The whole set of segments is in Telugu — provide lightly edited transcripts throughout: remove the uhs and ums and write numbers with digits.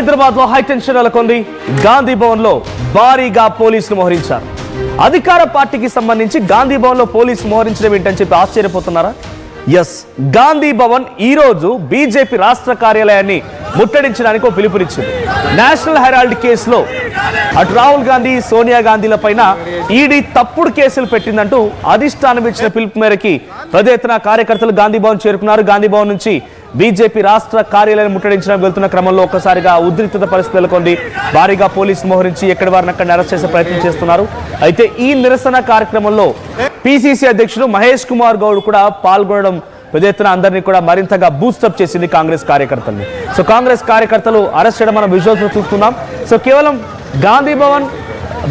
హైదరాబాద్ లో హైటెన్షన్ నెలకొంది. గాంధీ భవన్ లో భారీగా పోలీసులు మోహరించారు. అధికార పార్టీకి సంబంధించి గాంధీ భవన్ లో పోలీసులు మోహరించడం ఏంటని చెప్పి ఆశ్చర్యపోతున్నారా? ఎస్, గాంధీ భవన్ ఈ రోజు బీజేపీ రాష్ట్ర కార్యాలయాన్ని ముట్టడించడానికి ఒక పిలుపునిచ్చింది. నేషనల్ హెరాల్డ్ కేసులో అటు రాహుల్ గాంధీ, సోనియా గాంధీల పైన ఈడీ తప్పుడు కేసులు పెట్టిందంటూ అధిష్టానం ఇచ్చిన పిలుపు మేరకి పెద్ద ఎత్తున కార్యకర్తలు గాంధీ భవన్ చేరుకున్నారు. గాంధీ భవన్ నుంచి బీజేపీ రాష్ట్ర కార్యాలయాన్ని ముట్టడించడానికి వెళ్తున్న క్రమంలో ఒక్కసారిగా ఉద్రిక్తత పరిస్థితి నెలకొంది. భారీగా పోలీసులు మోహరించి ఎక్కడి వారిని అక్కడ అరెస్ట్ చేసే ప్రయత్నం చేస్తున్నారు. అయితే ఈ నిరసన కార్యక్రమంలో పిసిసి అధ్యక్షుడు మహేష్ కుమార్ గౌడ్ కూడా పాల్గొనడం పెద్ద ఎత్తున అందరినీ కూడా మరింతగా బూస్టప్ చేసింది కాంగ్రెస్ కార్యకర్తల్ని. సో కాంగ్రెస్ కార్యకర్తలు అరెస్ట్ చేయడం మనం విజువల్స్ లో చూస్తున్నాం. సో కేవలం గాంధీ భవన్,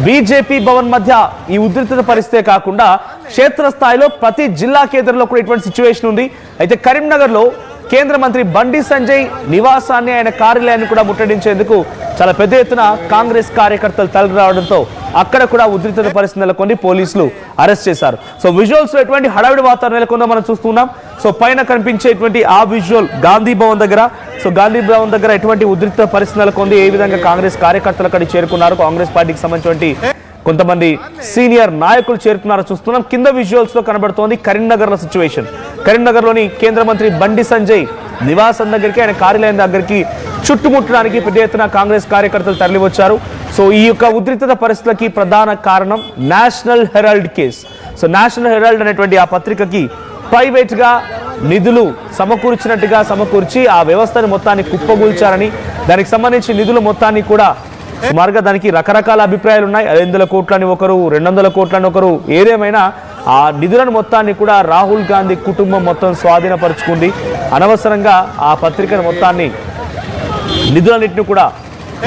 బీజేపీ భవన్ మధ్య ఈ ఉద్రిక్తత పరిస్థితే కాకుండా క్షేత్రస్థాయిలో ప్రతి జిల్లా కేంద్రంలో కూడా ఇటువంటి సిచ్యువేషన్ ఉంది. అయితే కరీంనగర్ లో కేంద్ర మంత్రి బండి సంజయ్ నివాసాన్ని, ఆయన కార్యాలయాన్ని కూడా ముట్టడించేందుకు చాలా పెద్ద ఎత్తున కాంగ్రెస్ కార్యకర్తలు తరలి రావడంతో అక్కడ కూడా ఉద్రిక్తత పరిస్థితి నెలకొని పోలీసులు అరెస్ట్ చేశారు. సో విజువల్స్ లో ఎటువంటి హడావిడి వాతావరణం నెలకొందో మనం చూస్తున్నాం. సో పైన కనిపించేటువంటి ఆ విజువల్ గాంధీ భవన్ దగ్గర. సో గాంధీ భవన్ దగ్గర ఎటువంటి ఉద్రిక్త పరిస్థితి నెలకొంది, ఏ విధంగా కాంగ్రెస్ కార్యకర్తలు అక్కడికి చేరుకున్నారు, కాంగ్రెస్ పార్టీకి సంబంధించినటువంటి కొంతమంది సీనియర్ నాయకులు చేరుకున్నారో చూస్తున్నాం. కింద విజువల్స్ లో కనబడుతోంది కరీంనగర్ లో సిచ్యువేషన్. కరీంనగర్ లోని కేంద్ర మంత్రి బండి సంజయ్ నివాసం దగ్గరికి, ఆయన కార్యాలయం దగ్గరికి చుట్టుముట్టడానికి పెద్ద ఎత్తున కాంగ్రెస్ కార్యకర్తలు తరలి వచ్చారు. సో ఈ యొక్క ఉద్రిక్తత పరిస్థితులకి ప్రధాన కారణం national herald case. So national herald అనేటువంటి ఆ పత్రికకి ప్రైవేట్ గా నిధులు సమకూర్చినట్టుగా సమకూర్చి ఆ వ్యవస్థని మొత్తాన్ని కుప్పగూల్చారని, దానికి సంబంధించి నిధుల మొత్తాన్ని కూడా సుమారుగా దానికి రకరకాల అభిప్రాయాలు ఉన్నాయి. 500 కోట్లని ఒకరు, 200 కోట్లని ఒకరు. ఏదేమైనా ఆ నిధులను మొత్తాన్ని కూడా రాహుల్ గాంధీ కుటుంబం మొత్తం స్వాధీనపరుచుకుంది. అనవసరంగా ఆ పత్రికను మొత్తాన్ని, నిధులన్నింటినీ కూడా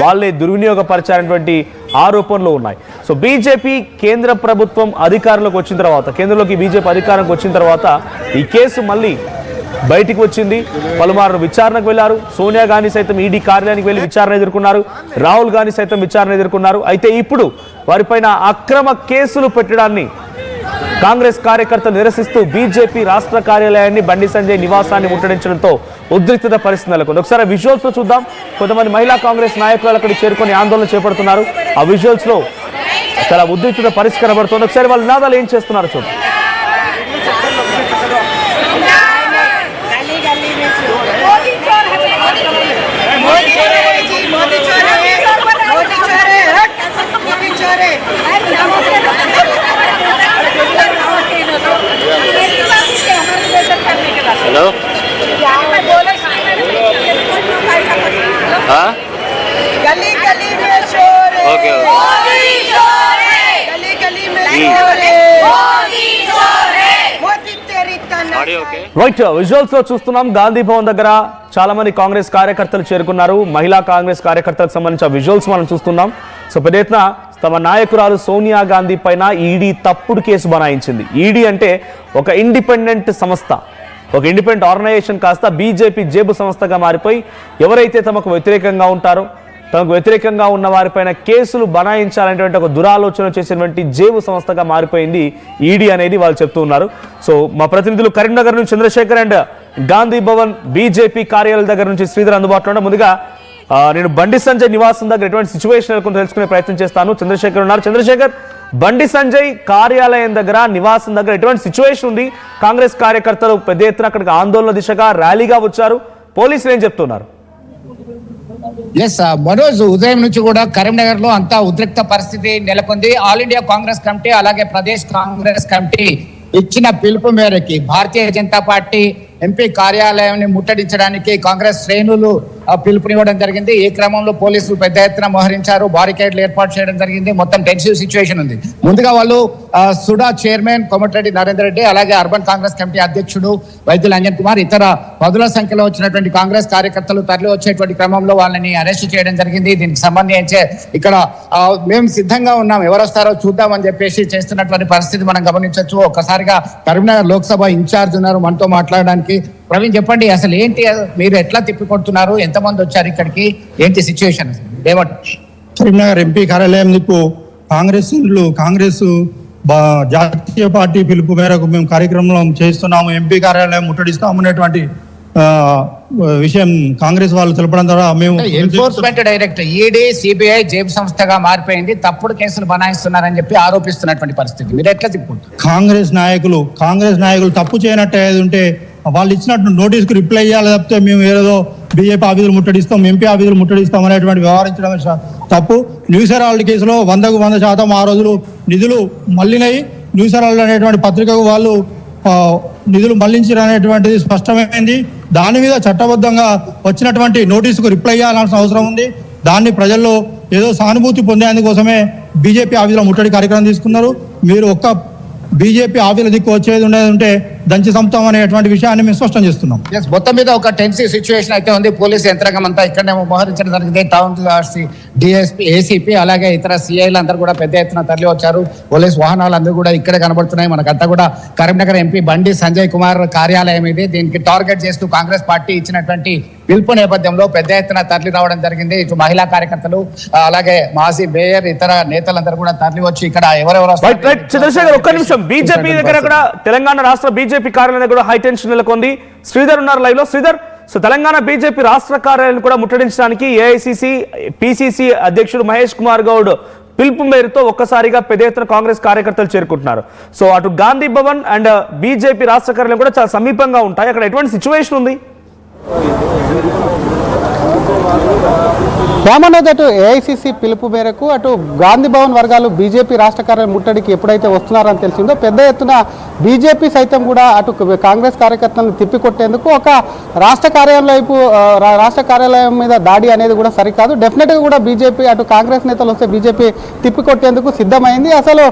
వాళ్ళే దుర్వినియోగపరిచారనేటువంటి ఆరోపణలు ఉన్నాయి. సో బీజేపీ కేంద్ర ప్రభుత్వం అధికారంలోకి వచ్చిన తర్వాత, కేంద్రంలోకి బీజేపీ అధికారంలోకి వచ్చిన తర్వాత ఈ కేసు మళ్ళీ బయటికి వచ్చింది. పలుమార్లు విచారణకు వెళ్లారు. సోనియా గాంధీ సైతం ఈడీ కార్యాలయానికి వెళ్లి విచారణ ఎదుర్కొన్నారు. రాహుల్ గాంధీ సైతం విచారణ ఎదుర్కొన్నారు. అయితే ఇప్పుడు వారిపైన అక్రమ కేసులు పెట్టడాన్ని కాంగ్రెస్ కార్యకర్తలు నిరసిస్తూ బీజేపీ రాష్ట్ర కార్యాలయాన్ని, బండి సంజయ్ నివాసాన్ని ముట్టడించడంతో ఉద్రిక్తత పరిస్థితి నెలకొంది. ఒకసారి విజువల్స్ లో చూద్దాం. కొంతమంది మహిళా కాంగ్రెస్ నాయకులు అక్కడికి చేరుకొని ఆందోళన చేపడుతున్నారు. ఆ విజువల్స్ లో చాలా ఉద్రిక్తత పరిస్థితి కనబడుతుంది. ఒకసారి వాళ్ళ నినాదాలు ఏం చేస్తున్నారు చూద్దాం. हेलो हाँ गली गली में शोर है, ओके मोदी शोर है, गली गली में शोर है, मोदी शोर है, मोदी तेरी तना ऑडियो ओके రైట్, విజువల్స్ లో చూస్తున్నాం. గాంధీ భవన్ దగ్గర చాలా మంది కాంగ్రెస్ కార్యకర్తలు చేరుకున్నారు. మహిళా కాంగ్రెస్ కార్యకర్తలకు సంబంధించిన విజువల్స్ మనం చూస్తున్నాం. సో పెద్ద ఎత్తున తమ నాయకురాలు సోనియా గాంధీ పైన ఈడీ తప్పుడు కేసు బనాయించింది. ఈడీ అంటే ఒక ఇండిపెండెంట్ సంస్థ, ఒక ఇండిపెండెంట్ ఆర్గనైజేషన్ కాస్త బీజేపీ జేబు సంస్థగా మారిపోయి ఎవరైతే తమకు వ్యతిరేకంగా ఉంటారో, తమకు వ్యతిరేకంగా ఉన్న వారిపైన కేసులు బనాయించాలనేటువంటి ఒక దురాలోచన చేసినటువంటి జేబు సంస్థగా మారిపోయింది ఈడీ అనేది వాళ్ళు చెప్తూ ఉన్నారు. సో మా ప్రతినిధులు కరీంనగర్ నుంచి చంద్రశేఖర్ అండ్ గాంధీ భవన్ బీజేపీ కార్యాలయం దగ్గర నుంచి శ్రీధర్ అందుబాటులో ఉన్నారు. ముందుగా నేను బండి సంజయ్ నివాసం దగ్గర ఎటువంటి సిచ్యువేషన్ నెలకొని తెలుసుకునే ప్రయత్నం చేస్తాను. చంద్రశేఖర్ ఉన్నారు. చంద్రశేఖర్, బండి సంజయ్ కార్యాలయం దగ్గర, నివాసం దగ్గర ఎటువంటి సిచ్యువేషన్ ఉంది? కాంగ్రెస్ కార్యకర్తలు పెద్ద ఎత్తున అక్కడికి ఆందోళన దిశగా ర్యాలీగా వచ్చారు. పోలీసులు ఏం చెప్తున్నారు? ఎస్ మనోజ్, ఉదయం నుంచి కూడా కరీంనగర్ లో అంతా ఉద్రిక్త పరిస్థితి నెలకొంది. ఆల్ ఇండియా కాంగ్రెస్ కమిటీ అలాగే ప్రదేశ్ కాంగ్రెస్ కమిటీ ఇచ్చిన పిలుపు మేరకి భారతీయ జనతా పార్టీ ఎంపీ కార్యాలయాన్ని ముట్టడించడానికి కాంగ్రెస్ శ్రేణులు పిలుపునివ్వడం జరిగింది. ఈ క్రమంలో పోలీసులు పెద్ద ఎత్తున మోహరించారు, బారికేడ్లు ఏర్పాటు చేయడం జరిగింది. మొత్తం టెన్సివ్ సిచ్యువేషన్ ఉంది. ముందుగా వాళ్ళు సుడా చైర్మన్ కోమటిరెడ్డి నరేందర్ రెడ్డి, అలాగే అర్బన్ కాంగ్రెస్ కమిటీ అధ్యక్షుడు వైద్యులు అంజన్ కుమార్, ఇతర పదుల సంఖ్యలో వచ్చినటువంటి కాంగ్రెస్ కార్యకర్తలు తరలి వచ్చేటువంటి క్రమంలో వాళ్ళని అరెస్ట్ చేయడం జరిగింది. దీనికి సంబంధించి ఇక్కడ మేము సిద్ధంగా ఉన్నాం, ఎవరు వస్తారో చూద్దామని చెప్పేసి చేస్తున్నటువంటి పరిస్థితి మనం గమనించవచ్చు. ఒక్కసారిగా కరీంనగర్ లోక్సభ ఇన్ఛార్జ్ ఉన్నారు మనతో మాట్లాడడానికి. ప్రవీణ్, చెప్పండి, అసలు ఏంటి, మీరు ఎట్లా తిప్పికొడుతున్నారు, ఎంతమంది వచ్చారు ఇక్కడికి, ఏంటి సిచ్యువేషన్ ఏమంటారు? కరీంనగర్ ఎంపీ కార్యాలయం దిక్కు కాంగ్రెస్ జాతీయ పార్టీ పిలుపు మేరకు మేము కార్యక్రమం చేస్తున్నాము. ఎంపీ కార్యాలయం ముట్టడిస్తామనేటువంటి విషయం కాంగ్రెస్ వాళ్ళు తెలపడం ద్వారా మేము ఎన్ఫోర్స్మెంట్ డైరెక్టర్ ఈడీ సిబిఐ జేబు సంస్థగా మారిపోయింది, తప్పుడు కేసులు బనాయిస్తున్నారని చెప్పి ఆరోపిస్తున్నటువంటి పరిస్థితి. మీరు ఎట్లా చెప్పుకుంటారు? కాంగ్రెస్ నాయకులు తప్పు చేయనట్టు ఏది ఉంటే వాళ్ళు ఇచ్చినట్టు నోటీస్కి రిప్లై చేయాలి తప్పితే మేము ఏదో బీజేపీ ఆఫీసులు ముట్టడిస్తాం, ఎంపీ ఆఫీసులు ముట్టడిస్తాం అనేటువంటి వ్యవహరించడం తప్పు. న్యూస్ హెరాల్డ్ కేసులో 100% ఆ రోజులు నిధులు మళ్ళినాయి. న్యూస్ హెరాల్డ్ అనేటువంటి పత్రికకు వాళ్ళు నిధులు మళ్లించారు అనేటువంటిది స్పష్టమైంది. దాని మీద చట్టబద్ధంగా వచ్చినటువంటి నోటీసుకు రిప్లై చేయాల్సిన అవసరం ఉంది. దాన్ని ప్రజల్లో ఏదో సానుభూతి పొందేందుకోసమే బీజేపీ ఆఫీసులో ముట్టడి కార్యక్రమం తీసుకున్నారు. మీరు ఒక్క బీజేపీ ఆఫీసుల దిక్కు వచ్చేది ఉండేది ఉంటే దంచి సంపుతాం అనేటువంటి విషయాన్ని మేము స్పష్టం చేస్తున్నాం. మొత్తం మీద ఒక టెన్సివ్ సిచ్యువేషన్ అయితే ఉంది. పోలీసు యంత్రాంగం అంతా ఇక్కడనే మోహరించడం జరిగింది. టౌన్ డిఎస్పీ, ఏసీపీ అలాగే ఇతర సిఐలు అందరూ కూడా పెద్ద ఎత్తున తరలి వచ్చారు. పోలీసు వాహనాలు అందరూ కూడా ఇక్కడే కనబడుతున్నాయి. మనకంతా కూడా కరీంనగర్ ఎంపీ బండి సంజయ్ కుమార్ కార్యాలయం ఇది. దీనికి టార్గెట్ చేస్తూ కాంగ్రెస్ పార్టీ ఇచ్చినటువంటి పిలుపు నేపథ్యంలో పెద్ద ఎత్తున తరలి రావడం జరిగింది. ఇటు మహిళా కార్యకర్తలు అలాగే మాజీ మేయర్ ఇతర నేతలందరూ కూడా తరలి వచ్చి ఇక్కడ ఎవరెవరు చంద్రశేఖర్ ఒక్క నిమిషం, బీజేపీ దగ్గర కూడా తెలంగాణ రాష్ట్ర బీజేపీ కార్యాలయం దగ్గర హై టెన్షన్ నెలకొంది. శ్రీధర్ ఉన్నారు లైవ్ లో. శ్రీధర్, సో తెలంగాణ బీజేపీ రాష్ట్ర కార్యాలయం కూడా ముట్టడించడానికి ఏఐసిసి పిసిసి అధ్యక్షుడు మహేష్ కుమార్ గౌడ్ పిలుపు మేరతో ఒక్కసారిగా పెద్ద ఎత్తున కాంగ్రెస్ కార్యకర్తలు చేరుకుంటున్నారు. సో అటు గాంధీ భవన్ అండ్ బీజేపీ రాష్ట్ర కార్యాలయం కూడా చాలా సమీపంగా ఉంటాయి. అక్కడ ఎటువంటి సిచ్యువేషన్ ఉంది? రామన్నది అటు ఏఐసిసి పిలుపు మేరకు అటు గాంధీ భవన్ వర్గాలు బీజేపీ రాష్ట్ర కార్యాలయం ముట్టడికి ఎప్పుడైతే వస్తున్నారని తెలిసిందో పెద్ద ఎత్తున బీజేపీ సైతం కూడా అటు కాంగ్రెస్ కార్యకర్తలను తిప్పికొట్టేందుకు ఒక రాష్ట్ర కార్యాలయం మీద దాడి అనేది కూడా సరికాదు. డెఫినెట్గా కూడా బీజేపీ అటు కాంగ్రెస్ నేతలు వస్తే బీజేపీ తిప్పికొట్టేందుకు సిద్ధమైంది. అసలు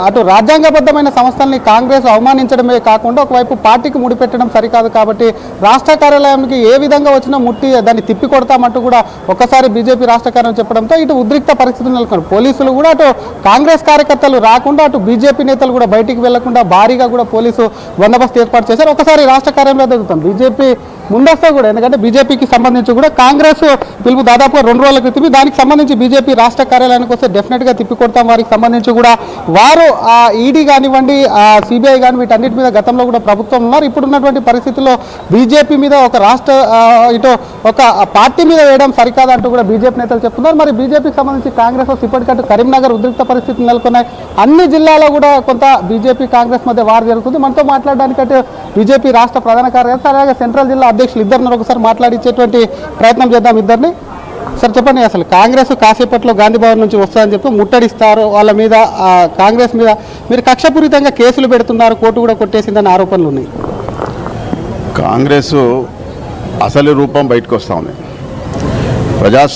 అటు రాజ్యాంగబద్ధమైన సంస్థల్ని కాంగ్రెస్ అవమానించడమే కాకుండా ఒకవైపు పార్టీకి ముడిపెట్టడం సరికాదు. కాబట్టి రాష్ట్ర కార్యాలయానికి ఏ విధంగా వచ్చినా ముట్టి దాన్ని తిప్పి కొడతామంటూ కూడా ఒక్కసారి బీజేపీ రాష్ట్ర కార్యాలయం చెప్పడంతో ఇటు ఉద్రిక్త పరిస్థితులు నెలకొన్నారు. పోలీసులు కూడా అటు కాంగ్రెస్ కార్యకర్తలు రాకుండా అటు బీజేపీ నేతలు కూడా బయటికి వెళ్లకుండా భారీగా కూడా పోలీసు బందోబస్తు ఏర్పాటు చేశారు. ఒకసారి రాష్ట్ర కార్యాలయంలో జరుగుతాం బీజేపీ ముందస్తు కూడా, ఎందుకంటే బీజేపీకి సంబంధించి కూడా కాంగ్రెస్ పిలుపు దాదాపుగా 2 రోజుల క్రితం. దానికి సంబంధించి బీజేపీ రాష్ట్ర కార్యాలయానికి వస్తే డెఫినెట్గా తిప్పికొడతాం. వారికి సంబంధించి కూడా వారు ఈడీ కానివ్వండి సిబిఐ కానీ వీటన్నిటి మీద గతంలో కూడా ప్రభుత్వం ఉన్నారు. ఇప్పుడున్నటువంటి పరిస్థితుల్లో బీజేపీ మీద ఒక ఇటు ఒక పార్టీ మీద వేయడం సరికాదంటూ కూడా బీజేపీ నేతలు చెప్తున్నారు. మరి బీజేపీకి సంబంధించి కాంగ్రెస్ ఇప్పటికట్టు కరీంనగర్ ఉద్రిక్త పరిస్థితులు నెలకొన్నాయి. అన్ని జిల్లాలో కూడా కొంత బీజేపీ కాంగ్రెస్ మధ్య వారు జరుగుతుంది. మనతో మాట్లాడడానికి అటు బీజేపీ రాష్ట్ర ప్రధాన కార్యదర్శి అలాగే సెంట్రల్ జిల్లా అధ్యక్షులు ఇద్దరిని ఒకసారి మాట్లాడించేటువంటి ప్రయత్నం చేద్దాం ఇద్దరిని. సార్ చెప్పండి, అసలు కాంగ్రెస్ కాసేపట్లో గాంధీ భవన్ నుంచి వస్తుందని చెప్పి ముట్టడిస్తారు, వాళ్ళ మీద కాంగ్రెస్ మీద మీరు కక్షపూరితంగా కేసులు పెడుతున్నారు, కోర్టు కూడా కొట్టేసిందని ఆరోపణలు ఉన్నాయి. కాంగ్రెస్ అసలు రూపం బయటకు వస్తూ ఉంది.